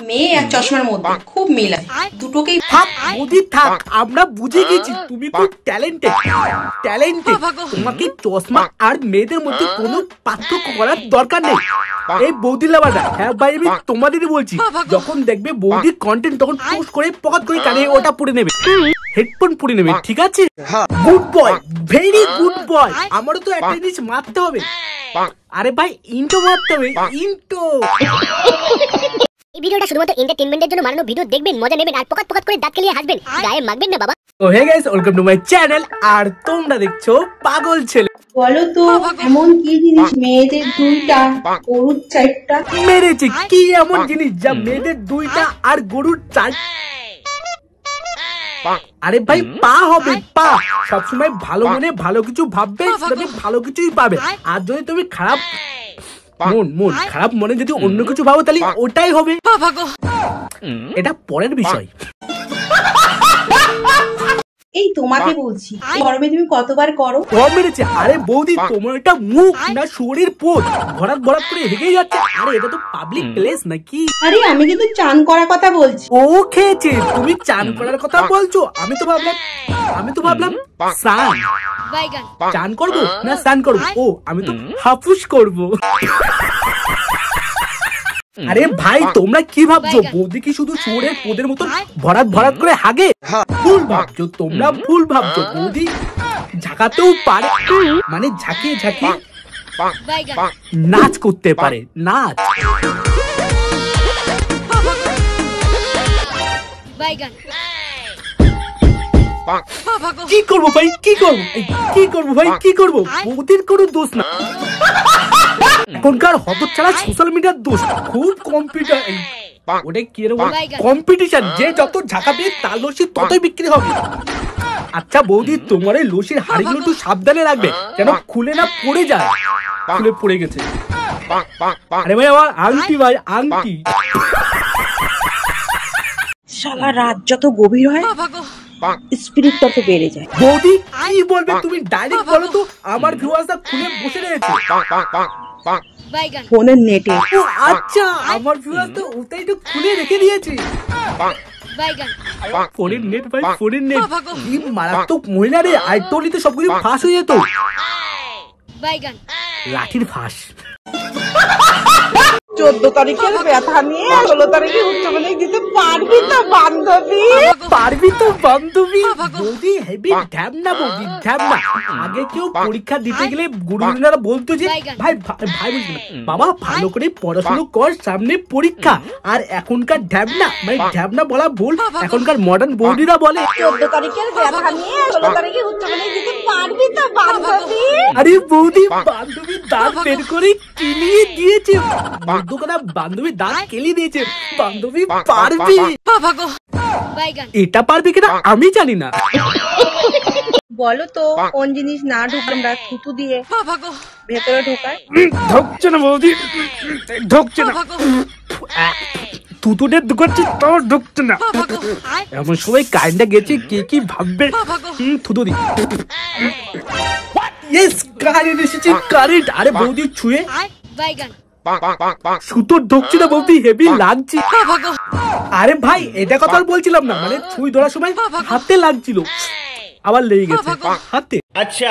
মেয়ে আর চশমার মধ্যে খুব মিল আছে, দুটোকেই থাক বৌদি থাক, আমরা বুঝে গেছি তুমি খুব ট্যালেন্টেড। তোমাকে চশমা আর মেয়েদের মধ্যে কোনো পার্থক্য করার দরকার নেই। এই বৌদি লাভাররা, হ্যাঁ ভাই আমি তোমাদেরই বলছি, যখন দেখবে বৌদির কন্টেন্ট তখন পোস্ট করে পকেট করে কানে ওটা পরে নেবে, হেডফোন পরে নেবে, ঠিক আছে? Good boy, very good boy. আমারও তো একটা জিনিস মারতে হবে। আরে ভাই ইন্টো মারতে হবে, ইন্টো। এই ভিডিওটা শুধুমাত্র এন্টারটেইনমেন্টের জন্য বানানো ভিডিও, দেখবেন মজা নেবেন আর পকাত করে দাঁত কেলিয়ে হাসবেন, গায়ে মাখবেন না বাবা। Oh hey guys, welcome to my channel. আর তোমরা দেখছো পাগল ছেলে। বলো তো এমন কি জিনিস মেয়েদের দুইটা গরুর চারটা? মেরেছে কি এমন জিনিস যা মেয়েদের দুইটা আর গরুর চার? আরে ভাই পা হবে, পা। সবসময় ভালো মনে ভালো কিছু ভাববে, তুমি ভালো কিছুই পাবে। আর যদি তুমি খারাপ খারাপ মনে যদি অন্য কিছু ভাবো তাহলে ওটাই হবে। এটা পরের বিষয়। এই তোমাকে বলছি, গরমে তুমি কতবার করো? মেরেছে। আরে বৌদি তোমার এটা মুখ না শরীর পোদ ভরাত ভরাত করে হেগেই যাচ্ছে। আরে এটা তো পাবলিক প্লেস নাকি? আরে আমি কিন্তু চান করার কথা বলছি। ও খেয়েছে, তুমি চান করার কথা বলছো? আমি তো ভাবলাম স্নান। চান করবো না স্নান করবো? ও আমি তো হাফুস করবো। আরে ভাই তোমরা কি ভাবছো বৌদি কি শুধু চোরের পোদের মতন ভরাত ভরাত করে হাগে? ভুল ভাবছো তোমরা, ভুল ভাবছো। বৌদি ঝাঁকাতেও পারে, মানে ঝাঁকিয়ে ঝাঁকিয়ে নাচ করতে পারে, নাচ। কি করবো ভাই, কি করবো ভাই, কি করবো? বৌদির কোনো দোষ না, এখনকার হতচ্ছাড়া সোশ্যাল মিডিয়ার দোষ। খুব কম্পিউটার, ওটা কি কম্পিটিশন, যে যত ঝাঁকাবে তার লস্যি ততই বিক্রি হবে। আচ্ছা বৌদি তোমার এই লস্যির হাড়িগুলো একটু সাবধানে রাখবে যেন খুলে না পড়ে যায়। খুলে পড়ে গেছে। আরে ভাই আমার আংটি, ভাই আংটি। শালা রাত যত গভীর হয় স্পিরিট তত বেড়ে যায়। বৌদি কি বলবে তুমি ডাইরেক্ট বলো তো, আমার ভিউয়ার্সরা খুলে বসে রয়েছে ফোনের নেটে। আচ্ছা আমার ভিউয়ার্স তো ওটাই তো খুলে রেখে দিয়েছে। ফোনের নেট ভাই, ফোনের নেট। কি মারাত্মক মহিলা রে, আইটলিতে সবকিছু ফাঁস হয়ে যেত। লাঠির ফাঁস। 14 তারিখের ব্যথা নিয়ে 16 তারিখে উচ্চ মাধ্যমিক দিতে পারবি তো বান্ধবী? পারবি তো বান্ধবী। বৌদি হেভি ঢ্যাবনা, বৌদি ঢ্যাবনা। আগে কেউ পরীক্ষা দিতে গেলে গুরুজনেরা বলতো যে ভাই বুঝলি না বাবা ভালো করে পড়াশোনা কর, সামনে পরীক্ষা। আর এখনকার ঢ্যাবনা, মানে ঢ্যাবনা বলা ভুল, এখনকার মডার্ন বৌদিরা বলে 14 তারিখের ব্যথা নিয়ে 16 তারিখে উচ্চ মাধ্যমিক দিতে পারবি তো বান্ধবী? আরে বৌদি বান্ধবী দাঁত বের করে কিলিয়ে দিয়েছে। দোকানা বান্ধবী দাঁত কেলিয়ে দিয়েছে। বান্ধবী পারবি, এটা পারবি কিনা আমি জানি না। বলো তো কোন জিনিস না ঢুকলে আমরা থুতু দিয়ে ভেতরে ঢোকাই? ঢুকছে না বৌদি, ঢুকছে না। থুতুটে ঢুকাচ্ছি তাও ঢুকছে না। এমন সবাই কারেন্টটা গেছে, কে কি ভাববে। থুতু দি। ইয়েস কারেন্ট এসেছে, কারেন্ট। আরে বৌদি ছুঁয়ে সুতো ঢুকছে না বৌদি, হেভি লাগছে। আরে ভাই এটা কথা বলছিলাম না, মানে ছুঁই ধরার সময় হাতে লাগছিল, আবার লেগে গেছে হাতে। আচ্ছা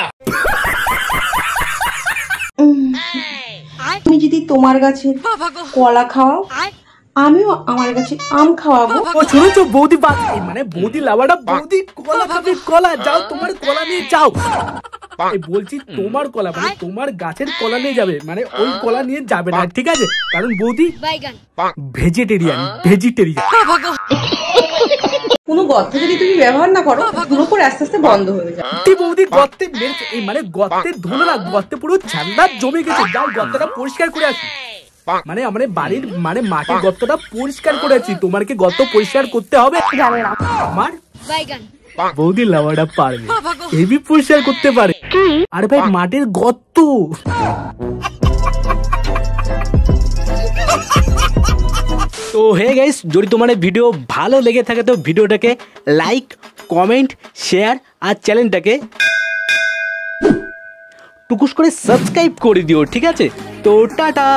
তুমি যদি তোমার গাছে কলা খাওয়াও, আমিও আমার কাছে আম খাওয়াবো। ও শুনেছো বৌদি বাদ, মানে বৌদি লাভারটা বৌদি কলা খাবে, কলা। যাও তোমার কলা নিয়ে যাও। বলছি তোমার কলা, মানে তোমার গাছের কলা নিয়ে যাবে, মানে ওই কলা নিয়ে যাবে না, ঠিক আছে? কারণ বৌদি ভেজিটেরিয়ান। কোনো গর্ত যদি তুমি ব্যবহার না করো, ধুলো করে আস্তে আস্তে বন্ধ হয়ে যায়। বৌদি গর্তে মেরেছে, মানে গর্তে ধুলো না, গর্তে পুরো ঠান্ডা জমে গেছে। যাও গর্তটা পরিষ্কার করে আসি। মানে আমাদের বাড়ির মানে মাটির গর্তটা পরিষ্কার করেছি, তোমার কি গর্ত পরিষ্কার করতে হবে? আমার বৌদি লাভারটা পারবে, হেভি পরিষ্কার করতে পারে। আরে ভাই মাটির গর্ত। তো হে গাইস, যদি তোমার ভিডিও ভালো লেগে থাকে তো ভিডিওটাকে লাইক, কমেন্ট, শেয়ার আর চ্যানেলটাকে টুকুস করে সাবস্ক্রাইব করে দিও, ঠিক আছে? তো টাটা।